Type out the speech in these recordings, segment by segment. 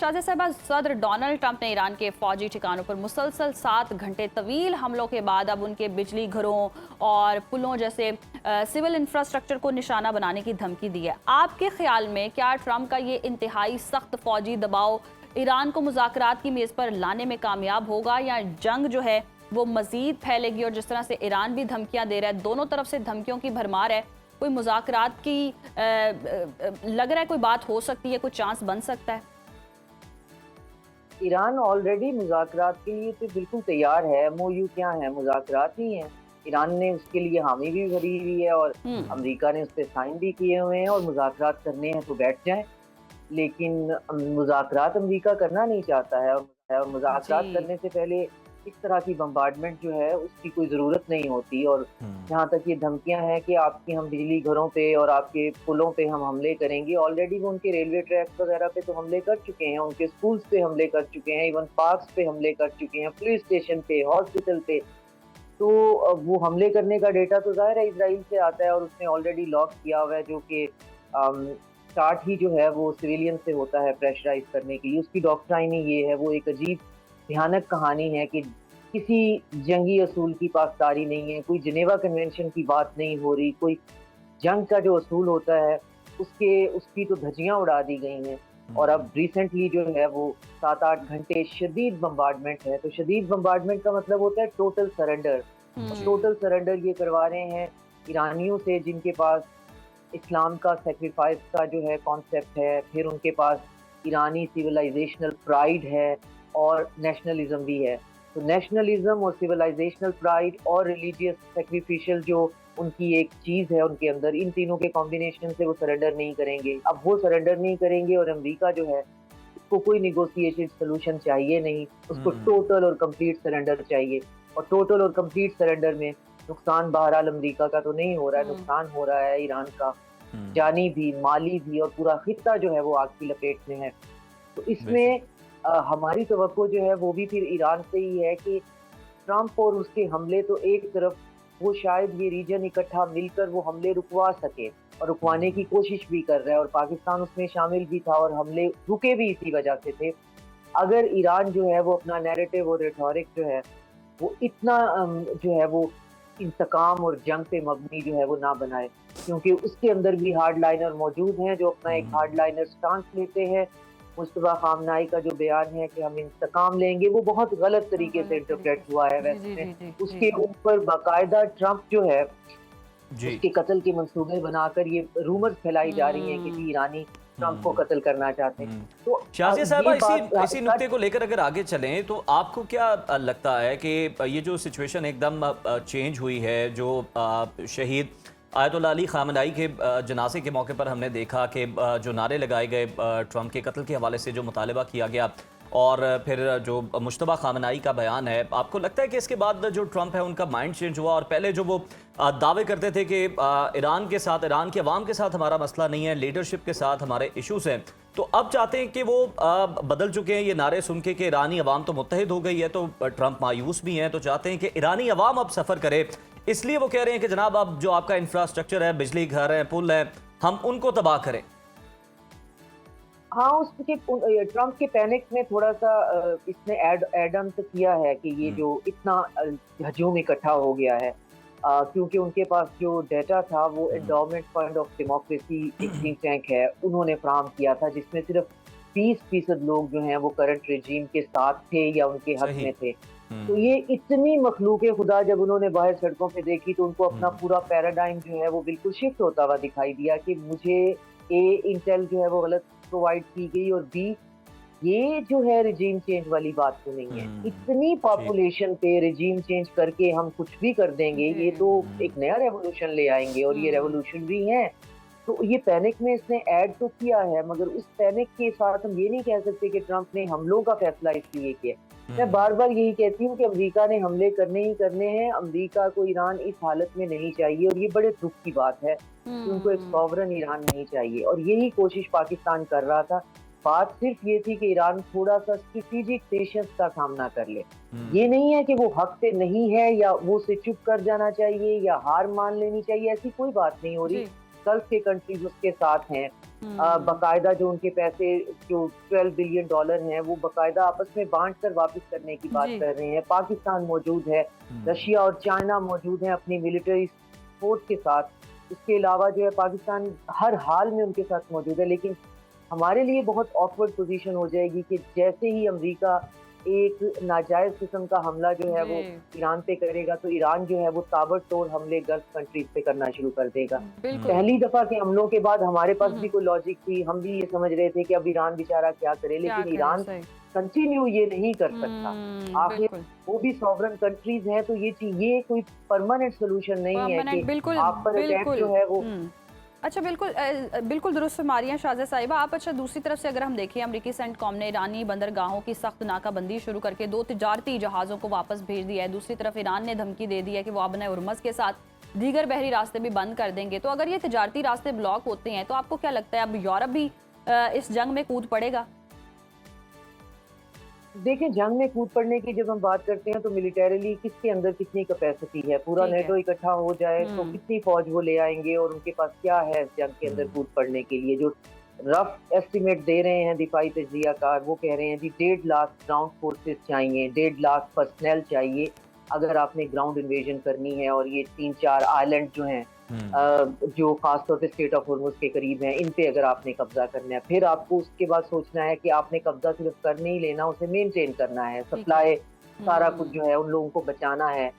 शाहज़े साहबा, सदर Donald Trump ने ईरान के फौजी ठिकानों पर मुसलसल 7 घंटे तवील हमलों के बाद अब उनके बिजली घरों और पुलों जैसे सिविल इंफ्रास्ट्रक्चर को निशाना बनाने की धमकी दी है। आपके ख्याल में क्या ट्रंप का ये इंतहाई सख्त फौजी दबाव ईरान को मुज़ाकरात की मेज़ पर लाने में कामयाब होगा, या जंग जो है वो मज़ीद फैलेगी? और जिस तरह से ईरान भी धमकियाँ दे रहा है, दोनों तरफ से धमकियों की भरमार है, कोई मुज़ाकरात की लग रहा है कोई बात हो सकती है, कोई चांस बन सकता है? ईरान ऑलरेडी मुज़ाकरात के लिए तो बिल्कुल तैयार है। एमओयू क्या है, मुज़ाकरात ही हैं। ईरान ने उसके लिए हामी भी भरी हुई है और अमेरिका ने उस पे साइन भी किए हुए हैं, और मुज़ाकरात करने हैं तो बैठ जाएं। लेकिन मुज़ाकरात अमेरिका करना नहीं चाहता है, और मुज़ाकरात करने से पहले इस तरह की बम्बार्डमेंट जो है उसकी कोई ज़रूरत नहीं होती। और जहाँ तक ये धमकियाँ हैं कि आपकी हम बिजली घरों पे और आपके पुलों पे हम हमले करेंगे, ऑलरेडी वो उनके रेलवे ट्रैक्स वगैरह पे तो हमले कर चुके हैं, उनके स्कूल्स पे हमले कर चुके हैं, इवन पार्क्स पे हमले कर चुके हैं, पुलिस स्टेशन पे, हॉस्पिटल पे। तो वो हमले करने का डेटा तो ज़ाहिर है इजराइल से आता है, और उसने ऑलरेडी लॉक किया हुआ है, जो कि स्टार्ट ही जो है वो सिविलियन से होता है प्रेशराइज करने के लिए। उसकी डॉक्ट्राइन ही ये है। वो एक अजीब भयानक कहानी है कि किसी जंगी असूल की पासदारी नहीं है, कोई जिनेवा कन्वेंशन की बात नहीं हो रही, कोई जंग का जो असूल होता है उसकी तो धज्जियां उड़ा दी गई हैं। और अब रिसेंटली जो है वो 7-8 घंटे शदीद बम्बार्डमेंट है। तो शदीद बम्बार्डमेंट का मतलब होता है टोटल सरेंडर। टोटल सरेंडर ये करवा रहे हैं ईरानियों से, जिनके पास इस्लाम का सेक्रीफाइस का जो है कॉन्सेप्ट है, फिर उनके पास ईरानी सिविलाइजेशनल प्राइड है और नेशनलिज्म भी है। तो नेशनलिज्म और सिविलाइजेशनल प्राइड और रिलीजियस सेक्रीफिशियल जो उनकी एक चीज़ है उनके अंदर, इन तीनों के कॉम्बिनेशन से वो सरेंडर नहीं करेंगे। अब वो सरेंडर नहीं करेंगे, और अमेरिका जो है उसको कोई निगोशिएटेड सोल्यूशन चाहिए नहीं, उसको टोटल और कंप्लीट सरेंडर चाहिए। और टोटल और कंप्लीट सरेंडर में नुकसान बहरहाल अमेरिका का तो नहीं हो रहा है, नुकसान हो रहा है ईरान का, जानी भी, माली भी, और पूरा खित्ता जो है वो आग की लपेट में है। तो इसमें हमारी तवक्को जो है वो भी फिर ईरान से ही है कि ट्रंप और उसके हमले तो एक तरफ, वो शायद ये रीजन इकट्ठा मिलकर वो हमले रुकवा सके, और रुकवाने की कोशिश भी कर रहा है, और पाकिस्तान उसमें शामिल भी था, और हमले रुके भी इसी वजह से थे। अगर ईरान जो है वो अपना नैरेटिव और रेटोरिक जो है वो इतना जो है वो इंतकाम और जंग पे मबनी जो है वो ना बनाए, क्योंकि उसके अंदर भी हार्ड लाइनर मौजूद हैं जो अपना एक हार्ड लाइनर स्टांस लेते हैं। मुस्तफा खामनाई का जो बयान है कि हम इंतकाम लेंगे, वो बहुत गलत तरीके से इंटरप्रेट हुआ है। वैसे उसके ऊपर बाकायदा ट्रंप जो है उसके कत्ल के मंसूबे बनाकर ये रूमर्स फैलाई जा रही हैं कि जी ईरानी ट्रंप को कत्ल करना चाहते हैं। तो शाहज़े साहबा, इसी नुक्ते को लेकर अगर आगे चलें तो आपको क्या लगता है कि ये जो सिचुएशन एकदम चेंज हुई है, जो शहीद आयतुल्लाह अली खामनाई के जनाजे के मौके पर हमने देखा कि जो नारे लगाए गए ट्रंप के कत्ल के हवाले से, जो मुतालबा किया गया, और फिर जो मुश्तबा खामनाई का बयान है, आपको लगता है कि इसके बाद जो ट्रंप है उनका माइंड चेंज हुआ? और पहले जो वो दावे करते थे कि ईरान के साथ, ईरान के अवाम के साथ हमारा मसला नहीं है, लीडरशिप के साथ हमारे इश्यूज हैं, तो अब चाहते हैं कि वो बदल चुके हैं। ये नारे सुन के कि ईरानी अवाम तो मुत्तहिद हो गई है, तो ट्रंप मायूस भी हैं, तो चाहते हैं कि ईरानी अवाम अब सफ़र करे। इसलिए वो कह रहे हैं कि जनाब अब जो आपका इंफ्रास्ट्रक्चर है, बिजली घर है, पुल है, हम उनको तबाह करें। हाँ, उसके ट्रंप के पैनिक में थोड़ा सा इसने एड ऑन तो किया है कि ये जो इतना हजूम इकट्ठा हो गया है, क्योंकि उनके पास जो डेटा था वो एंडोमेंट फंड ऑफ डेमोक्रेसी एक थिंक टैंक है, उन्होंने फ्राहम किया था, जिसमें सिर्फ 30% लोग जो हैं वो करंट रेजीम के साथ थे या उनके हक में थे। तो ये इतनी मखलूक खुदा जब उन्होंने बाहर सड़कों पे देखी तो उनको अपना पूरा पैराडाइम जो है वो बिल्कुल शिफ्ट होता हुआ दिखाई दिया कि मुझे इंटेल जो है वो गलत प्रोवाइड की गई, और बी ये जो है रिजीम चेंज वाली बात तो नहीं है। इतनी पॉपुलेशन पे रिजीम चेंज करके हम कुछ भी कर देंगे, ये तो एक नया रेवोल्यूशन ले आएंगे, और ये रेवोल्यूशनरी है। तो ये पैनिक में इसने ऐड तो किया है, मगर उस पैनिक के साथ हम ये नहीं कह सकते कि ट्रंप ने हमलों का फैसला इसलिए किया। मैं बार बार यही कहती हूँ कि अमेरिका ने हमले करने ही करने हैं। अमेरिका को ईरान इस हालत में नहीं चाहिए, और ये बड़े दुख की बात है कि उनको एक सॉवरन ईरान नहीं चाहिए, और यही कोशिश पाकिस्तान कर रहा था। बात सिर्फ ये थी कि ईरान थोड़ा सा स्ट्रेटेजिक पेशेंस का सामना कर ले। ये नहीं है कि वो हक पे नहीं है या वो से चुप कर जाना चाहिए या हार मान लेनी चाहिए, ऐसी कोई बात नहीं हो रही। गल्फ के कंट्रीज उसके साथ हैं। बाकायदा जो उनके पैसे जो $12 बिलियन हैं वो बाकायदा आपस में बांट कर वापस करने की बात कर रहे हैं। पाकिस्तान मौजूद है, रशिया और चाइना मौजूद हैं अपनी मिलिट्री फोर्स के साथ। इसके अलावा जो है पाकिस्तान हर हाल में उनके साथ मौजूद है। लेकिन हमारे लिए बहुत ऑकवर्ड पोजीशन हो जाएगी कि जैसे ही अमेरिका एक नाजायज किस्म का हमला जो है वो ईरान पे करेगा तो ईरान जो है वो ताबड़तोड़ हमले गल्फ कंट्रीज पे करना शुरू कर देगा। पहली दफा के हमलों के बाद हमारे पास भी कोई लॉजिक थी, हम भी ये समझ रहे थे कि अब ईरान बेचारा क्या करे, लेकिन ईरान कंटिन्यू ये नहीं कर सकता। आखिर वो भी सॉवरन कंट्रीज हैं, तो ये कोई परमानेंट सोल्यूशन नहीं है कि आप पर अटैक जो है वो। अच्छा, बिल्कुल दुरुस्त फरमारी हैं शाहज़ा साहिबा आप। अच्छा, दूसरी तरफ से अगर हम देखें, अमरीकी सेंटकॉम ने ईरानी बंदरगाहों की सख्त नाकाबंदी शुरू करके 2 तिजारती जहाज़ों को वापस भेज दिया है। दूसरी तरफ ईरान ने धमकी दे दी है कि वो अपने उर्मस के साथ दीगर बहरी रास्ते भी बंद कर देंगे। तो अगर ये तिजारती रास्ते ब्लॉक होते हैं तो आपको क्या लगता है अब यूरोप भी इस जंग में कूद पड़ेगा? देखिए, जंग में कूद पड़ने की जब हम बात करते हैं तो मिलिटरीली किसके अंदर कितनी कैपेसिटी है, पूरा नेटो इकट्ठा हो जाए तो कितनी फौज वो ले आएंगे और उनके पास क्या है जंग के अंदर कूद पड़ने के लिए। जो रफ एस्टिमेट दे रहे हैं दिफाई तजज़ियाकार, वो कह रहे हैं जी 1.5 लाख ग्राउंड फोर्सेस चाहिए, 1.5 लाख पर्सनल चाहिए अगर आपने ग्राउंड इन्वेजन करनी है। और ये 3-4 आइलैंड जो हैं जो खासतौर पे स्टेट ऑफ हॉर्मुज़ के करीब हैं, इन पे अगर आपने कब्जा करना है, फिर आपको उसके बाद सोचना है कि आपने कब्जा सिर्फ कर नहीं लेना, उसे मेंटेन करना है, सप्लाई सारा कुछ जो है उन लोगों को बचाना है।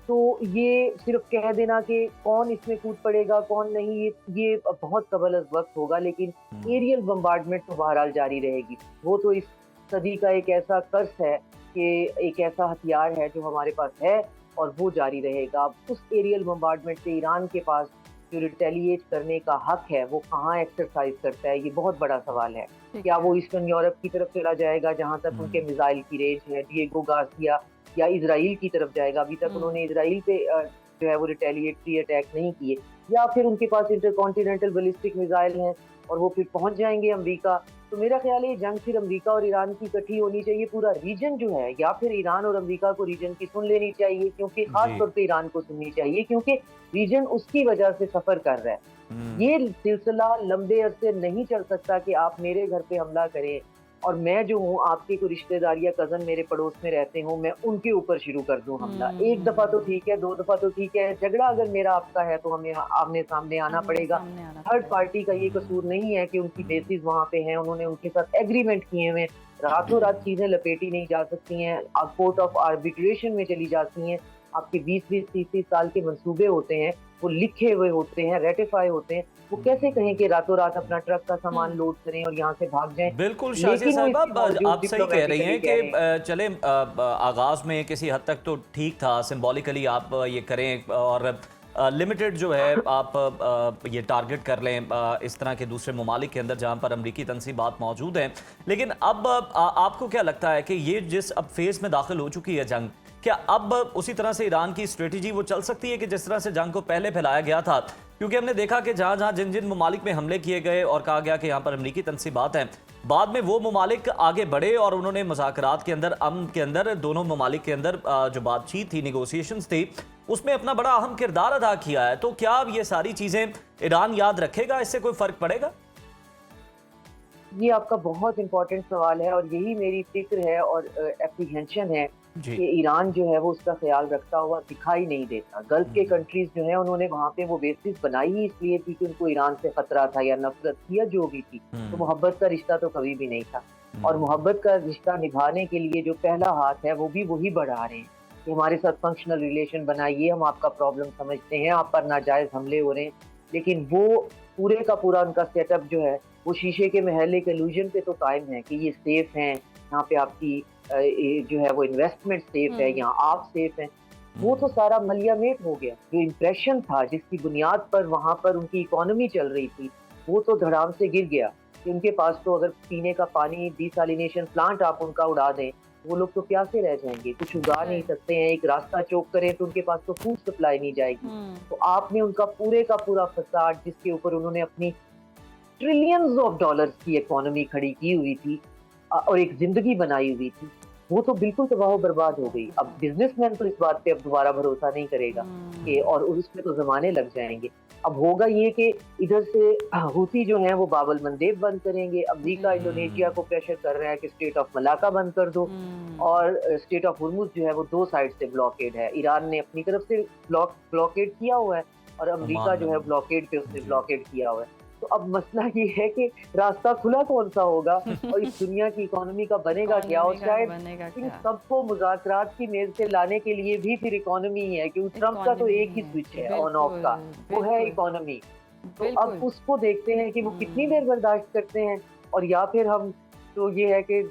तो ये सिर्फ कह देना कि कौन इसमें कूद पड़ेगा कौन नहीं, ये बहुत कबल अज़ वक्त होगा। लेकिन एरियल बम्बार्डमेंट तो बहरहाल जारी रहेगी। वो तो इस सदी का एक ऐसा कर्स है कि एक ऐसा हथियार है जो हमारे पास है और वो जारी रहेगा। अब उस एरियल बम्बार्डमेंट से ईरान के पास जो रिटेलिएट करने का हक है वो कहाँ एक्सरसाइज करता है, ये बहुत बड़ा सवाल है। क्या वो ईस्टर्न यूरोप की तरफ चला जाएगा जहाँ तक उनके मिसाइल की रेंज है, डिएगो गार्सिया, या इजराइल की तरफ जाएगा? अभी तक उन्होंने इजराइल पे जो है वो रिटेलिएटरी अटैक नहीं किए। या फिर उनके पास इंटरकॉन्टिनेंटल बैलिस्टिक मिसाइल हैं और वो फिर पहुंच जाएंगे अमेरिका। तो मेरा ख्याल है ये जंग फिर अमेरिका और ईरान की इकट्ठी होनी चाहिए, पूरा रीजन जो है, या फिर ईरान और अमेरिका को रीजन की सुन लेनी चाहिए, क्योंकि खास तौर पे ईरान को सुननी चाहिए क्योंकि रीजन उसकी वजह से सफर कर रहा है। ये सिलसिला लंबे अरसे नहीं चल सकता कि आप मेरे घर पे हमला करें और मैं जो हूँ आपके कोई रिश्तेदार या कजन मेरे पड़ोस में रहते हूँ, मैं उनके ऊपर शुरू कर दूँ हमला। एक दफा तो ठीक है, 2 दफा तो ठीक है, झगड़ा अगर मेरा आपका है तो हमें आमने सामने आना पड़ेगा। थर्ड पार्टी का ये कसूर नहीं है कि उनकी बेसिस वहाँ पे हैं, उन्होंने उनके साथ एग्रीमेंट किए हुए। रातों रात चीजें लपेटी नहीं जा सकती हैं, कोर्ट ऑफ आर्बिट्रेशन में चली जाती हैं। आपके 20-20, 30-30 साल के मंसूबे होते हैं, वो लिखे हुए होते हैं, रेटिफाई होते हैं। वो कैसे कहें कि रातों रात अपना ट्रक का सामान लोड करें और यहाँ से भाग जाएं? बिल्कुल शाज़िया साहिबा, आप सही कह रही हैं कि चले आगाज में किसी हद तक तो ठीक था, सिंबॉलिकली आप ये करें और लिमिटेड जो है आप ये टारगेट कर लें इस तरह के दूसरे ममालिक के अंदर जहाँ पर अमरीकी तनसीबात मौजूद हैं। लेकिन अब आपको क्या लगता है कि ये जिस अब फेज़ में दाखिल हो चुकी है जंग, क्या अब उसी तरह से ईरान की स्ट्रेटजी वो चल सकती है कि जिस तरह से जंग को पहले फैलाया गया था? क्योंकि हमने देखा कि जहाँ जहाँ जिन जिन ममालिक में हमले किए गए और कहा गया कि यहाँ पर अमरीकी तनसीबात हैं, बाद में वो ममालिक आगे बढ़े और उन्होंने मुज़ाकरात के अंदर, अमन के अंदर, दोनों ममालिक के अंदर जो बातचीत थी, निगोसिएशंस थी, उसमें अपना बड़ा अहम किरदार अदा किया है। तो क्या अब ये सारी चीज़ें ईरान याद रखेगा, इससे कोई फ़र्क पड़ेगा? ये आपका बहुत इंपॉर्टेंट सवाल है और यही मेरी फिक्र है और एप्रीहेंशन है कि ईरान जो है वो उसका ख्याल रखता हुआ दिखाई नहीं देता। गल्फ के कंट्रीज जो है उन्होंने वहाँ पे वो बेसिस बनाई ही इसलिए थी कि उनको ईरान से खतरा था या नफरत थी या जो भी थी। तो मोहब्बत का रिश्ता तो कभी भी नहीं था और मोहब्बत का रिश्ता निभाने के लिए जो पहला हाथ है वो भी वही बढ़ा रहे हैं कि हमारे साथ फंक्शनल रिलेशन बनाइए, हम आपका प्रॉब्लम समझते हैं, आप पर नाजायज हमले हो रहे हैं। लेकिन वो पूरे का पूरा उनका सेटअप जो है वो शीशे के महल के इल्यूजन पे तो कायम है कि ये सेफ हैं, यहाँ पे आपकी जो है वो इन्वेस्टमेंट सेफ है, यहाँ आप सेफ हैं। वो तो सारा मलियामेट हो गया। जो इम्प्रेशन था जिसकी बुनियाद पर वहाँ पर उनकी इकोनॉमी चल रही थी वो तो धड़ाम से गिर गया कि उनके पास तो अगर पीने का पानी, डिसैलिनेशन प्लांट आप उनका उड़ा दें, वो लोग तो प्यासे रह जाएंगे, कुछ उगा नहीं सकते हैं। एक रास्ता चौक करें तो उनके पास तो फूड सप्लाई नहीं जाएगी। तो आपने उनका पूरे का पूरा फसाद, जिसके ऊपर उन्होंने अपनी ट्रिलियंस ऑफ डॉलर्स की इकोनॉमी खड़ी की हुई थी और एक जिंदगी बनाई हुई थी, वो तो बिल्कुल तबाह बर्बाद हो गई। अब बिजनेसमैन तो इस बात पे अब दोबारा भरोसा नहीं करेगा कि, और उसमें तो जमाने लग जाएंगे। अब होगा ये कि इधर से हूती जो हैं वो बाबल मंदेब बंद करेंगे, अमेरिका इंडोनेशिया को प्रेशर कर रहा है कि स्ट्रेट ऑफ मलाका बंद कर दो, और स्ट्रेट ऑफ हुर्मुज जो है वो 2 साइड से ब्लॉकेड है। ईरान ने अपनी तरफ से ब्लॉकेड किया हुआ है और अमेरिका जो है ब्लॉकेड पे उसने ब्लॉकेड किया हुआ है। तो अब मसला ये है कि रास्ता खुला कौन सा होगा और इस दुनिया की इकोनॉमी का बनेगा क्या, और शायद इन सबको मुज़ाकरात की मेज से लाने के लिए भी फिर इकोनॉमी ही है, क्योंकि ट्रम्प का तो एक ही स्विच है ऑन ऑफ का, वो है इकोनॉमी। तो अब उसको देखते हैं कि वो कितनी देर बर्दाश्त करते हैं, और या फिर हम तो ये है कि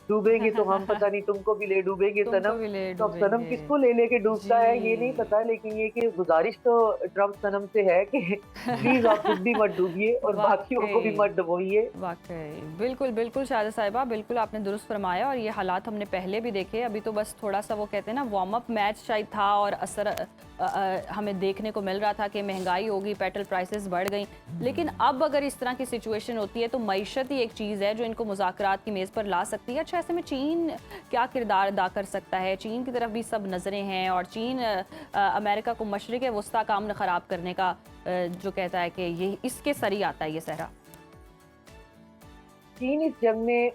डूबेंगे तो हम पता नहीं तुमको भी ले डूबेंगे सनम। तो अब सनम किसको ले लेके डूबता है ये नहीं पता, लेकिन ये कि गुजारिश तो ट्रम्प सनम से है कि प्लीज आप खुद भी मत डूबिए और बाकियों को भी मत डुबोइए। वाकई बिल्कुल बिल्कुल शाहिदा साहिबा, बिल्कुल आपने दुरुस्त फरमाया, और ये हालात हमने पहले भी देखे। अभी तो बस थोड़ा सा वो कहते हैं ना वार्म अप मैच शायद था, और असर हमें देखने को मिल रहा था कि महंगाई होगी, पेट्रोल प्राइसेस बढ़ गई। लेकिन अब अगर इस तरह की सिचुएशन होती है तो मईशत ही एक चीज़ है जो इनको मुज़ाकरात की मेज़ पर ला सकती है। अच्छा, ऐसे में चीन क्या किरदार अदा कर सकता है? चीन की तरफ भी सब नज़रें हैं, और चीन अमेरिका को मशरिक़ वस्ता का अमन ख़राब करने का जो कहता है कि ये इसके सरी आता है ये सहरा। चीन इस जंग में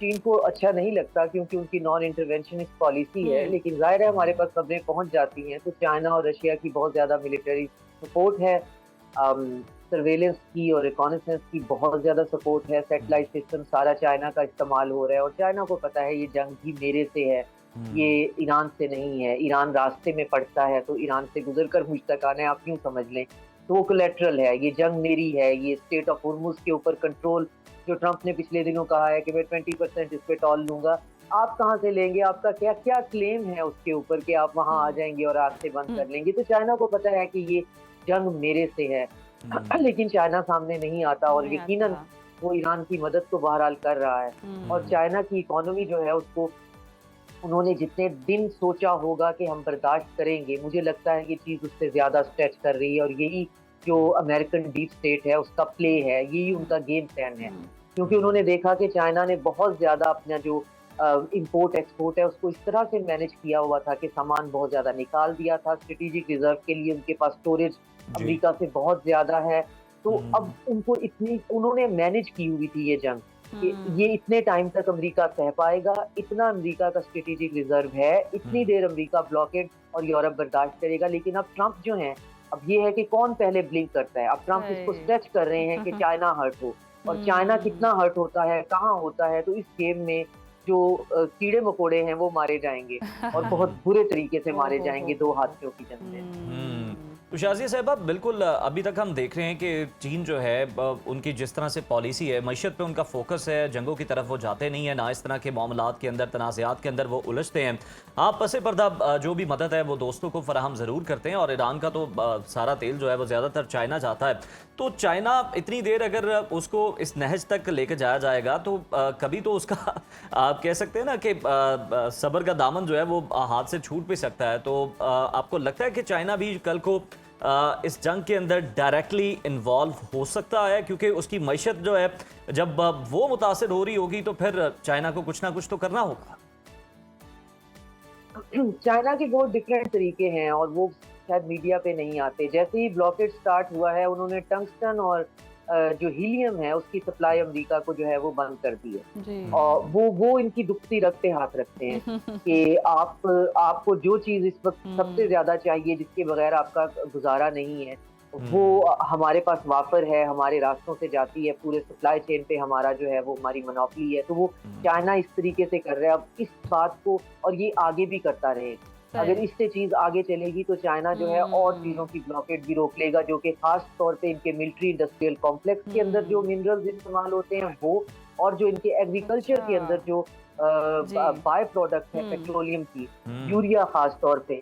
चीन को अच्छा नहीं लगता क्योंकि उनकी नॉन इंटरवेंशनिस्ट पॉलिसी है, लेकिन जाहिर है हमारे पास खबरें पहुंच जाती हैं तो चाइना और रशिया की बहुत ज़्यादा मिलिट्री सपोर्ट है, सर्वेलेंस की और रिकॉनेसेंस की बहुत ज़्यादा सपोर्ट है, सैटेलाइट सिस्टम सारा चाइना का इस्तेमाल हो रहा है, और चाइना को पता है ये जंग भी मेरे से है, ये ईरान से नहीं है। ईरान रास्ते में पड़ता है तो ईरान से गुजर कर मुझ तक आना है, आप यूँ समझ लें, तो वो कोलैटरल है, ये जंग मेरी है। ये स्टेट ऑफ हुर्मुज के ऊपर कंट्रोल जो ट्रंप ने पिछले दिनों कहा है कि मैं 20% इस पे टॉल लूंगा, आप कहाँ से लेंगे? आपका क्या क्या क्लेम है उसके ऊपर कि आप वहाँ आ जाएंगे और रास्ते बंद कर लेंगे? तो चाइना को पता है कि ये जंग मेरे से है, लेकिन चाइना सामने नहीं आता, और यकीनन वो ईरान की मदद तो बहरहाल कर रहा है। और चाइना की इकोनॉमी जो है उसको उन्होंने जितने दिन सोचा होगा कि हम बर्दाश्त करेंगे, मुझे लगता है ये चीज़ उससे ज़्यादा स्ट्रेच कर रही है, और यही जो अमेरिकन डीप स्टेट है उसका प्ले है, यही उनका गेम प्लान है। क्योंकि उन्होंने देखा कि चाइना ने बहुत ज़्यादा अपना जो इंपोर्ट एक्सपोर्ट है उसको इस तरह से मैनेज किया हुआ था कि सामान बहुत ज़्यादा निकाल दिया था, स्ट्रेटेजिक रिजर्व के लिए उनके पास स्टोरेज अमेरिका से बहुत ज़्यादा है। तो अब उनको उन्होंने मैनेज की हुई थी ये जंग कि ये इतने टाइम तक अमेरिका सह पाएगा, इतना अमेरिका का स्ट्रेटेजिक रिजर्व है, इतनी देर अमेरिका ब्लॉकेड और यूरोप बर्दाश्त करेगा। लेकिन अब ट्रंप जो है, अब ये है कि कौन पहले ब्लिंक करता है। अब ट्रंप इसको स्ट्रेच कर रहे हैं कि चाइना हर्ट हो, और चाइना कितना हर्ट होता है, कहाँ होता है, तो इस गेम में जो कीड़े मकोड़े हैं वो मारे जाएंगे और बहुत बुरे तरीके से मारे जाएंगे दो हाथियों की जंग में। तो शाज़िया साहिबा, बिल्कुल अभी तक हम देख रहे हैं कि चीन जो है उनकी जिस तरह से पॉलिसी है, मईशत पे उनका फोकस है, जंगों की तरफ वो जाते नहीं है, ना इस तरह के मामलात के अंदर, तनाज़ात के अंदर वो उलझते हैं। आप पसे पर्दा जो भी मदद है वो दोस्तों को फराहम ज़रूर करते हैं, और ईरान का तो सारा तेल जो है वो ज़्यादातर चाइना जाता है। तो चाइना इतनी देर अगर उसको इस नहज तक लेकर जाया जाएगा तो कभी तो उसका आप कह सकते हैं ना कि सब्र का दामन जो है वो हाथ से छूट भी सकता है। तो आपको लगता है कि चाइना भी कल को इस जंग के अंदर डायरेक्टली इन्वॉल्व हो सकता है? क्योंकि उसकी मईशत जो है जब वो मुतासिर हो रही होगी तो फिर चाइना को कुछ ना कुछ तो करना होगा। चाइना के बहुत डिफरेंट तरीके हैं और वो शायद मीडिया पे नहीं आते। जैसे ही ब्लॉकेट स्टार्ट हुआ है उन्होंने टंगस्टन और जो हीलियम है उसकी सप्लाई अमेरिका को जो है वो बंद कर दी है, और वो इनकी दुखती रग पे हाथ रखते हैं कि आपको जो चीज़ इस वक्त सबसे ज्यादा चाहिए, जिसके बगैर आपका गुजारा नहीं है, वो हमारे पास वाफर है, हमारे रास्तों से जाती है, पूरे सप्लाई चेन पे हमारा जो है वो हमारी मोनोपोली है। तो वो चाइना इस तरीके से कर रहा है अब इस बात को, और ये आगे भी करता रहेगा। अगर इससे चीज आगे चलेगी तो चाइना जो है और चीजों की ब्लॉकेट भी रोक लेगा, जो कि खास तौर पे इनके मिलिट्री इंडस्ट्रियल कॉम्प्लेक्स के अंदर जो मिनरल्स इस्तेमाल होते हैं वो, और जो इनके एग्रीकल्चर के अंदर जो बाय प्रोडक्ट है पेट्रोलियम की, यूरिया खास तौर पे,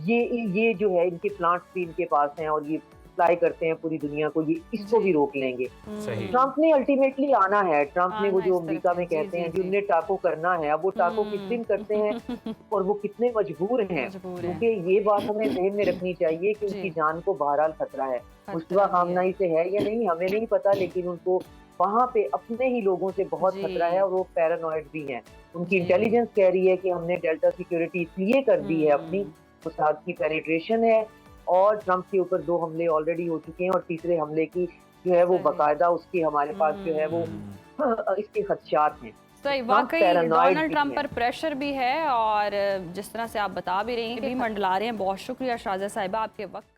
ये जो है इनके प्लांट्स भी इनके पास हैं और ये सप्लाई करते हैं पूरी दुनिया को, ये इसको भी रोक लेंगे। ट्रंप ने अल्टीमेटली आना है, ट्रंप ने वो जो अमेरिका में कहते हैं कि उन्हें टाको करना है, अब वो टाको किस दिन करते हैं और वो कितने मजबूर हैं, क्योंकि ये बात हमें ज़हन में रखनी चाहिए कि उनकी जान को बहरहाल खतरा है। मुस्तफा खामनाई से है या नहीं हमें नहीं पता, लेकिन उनको वहाँ पे अपने ही लोगों से बहुत खतरा है और वो पैरानॉइड भी हैं। उनकी इंटेलिजेंस कह रही है कि हमने डेल्टा सिक्योरिटी इसलिए कर दी है अपनी, तो साथ की पेनिट्रेशन है और ट्रंप के ऊपर 2 हमले ऑलरेडी हो चुके हैं और तीसरे हमले की जो है वो सही। बाकायदा उसकी हमारे पास जो है वो इसके खदशात हैं। सही, ट्रंप वाकई पैरानॉइड डोनाल्ड भी ट्रंप है। पर प्रेशर भी है और जिस तरह से आप बता भी रही हैं भी मंडला रहे हैं। बहुत शुक्रिया शाज़ा साहिबा आपके वक्त का।